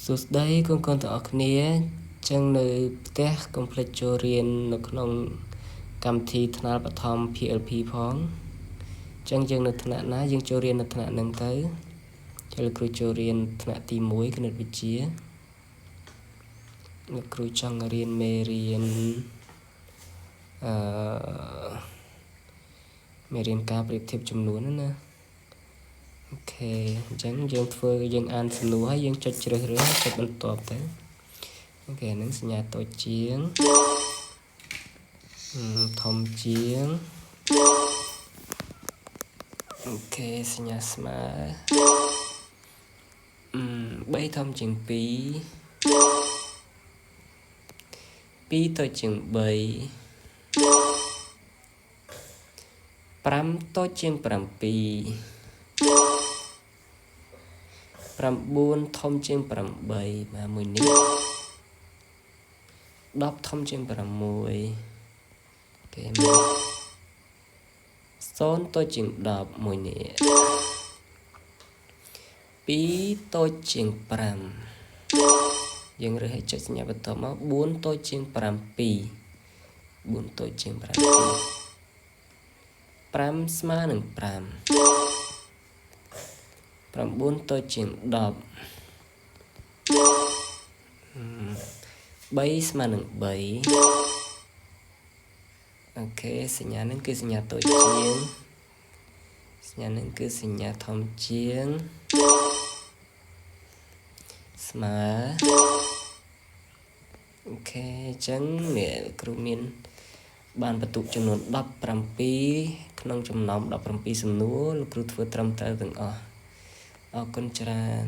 សួស្តីកូនទាំងអស់គ្នាចឹងនៅផ្ទះកុំភ្លេចចូលរៀននៅក្នុងកម្មវិធីថ្នាលបឋម PLP ផងចឹងយើងនៅថ្នាក់ណាយើងចូលរៀននៅថ្នាក់ហ្នឹងទៅចុះលោកគ្រូចូលរៀនថ្នាក់ទី1គណិតវិទ្យាលោកគ្រូចង់រៀនមេរៀនមេរៀនការប្រៀបធៀបចំនួនណាអូខេអញ្ចឹងយើងអានសំណួរហើយយើងចុចជ្រើសរើសចុចបន្ទាប់ទៅអូខេហ្នឹងសញ្ញាតូចជាងធំជាងអូខេសញ្ញាស្មើ3ធំជាង2 2តូចជាង3 5តូចជាង7 9ធំជាង8បាទមួយនេះ10ធំជាង6គេ0តូចជាង10មួយនេះ2តូចជាង5យើងរើសឲ្យចុចសញ្ញាបន្ទាប់មក4តូចជាង7 4តូចជាង7 5ស្មើនឹង5 9តូចជាង10 3ស្មើនឹង3អូខេសញ្ញាហ្នឹងគឺសញ្ញាតូចជាងសញ្ញាហ្នឹងគឺសញ្ញាធំជាងស្មើអូខេអញ្ចឹងនេះគ្រូមានបានបន្ទុកចំនួន17ក្នុងចំណោម17សំណួរលោកគ្រូធ្វើត្រឹមត្រូវទាំងអស់អរគុណច្រើន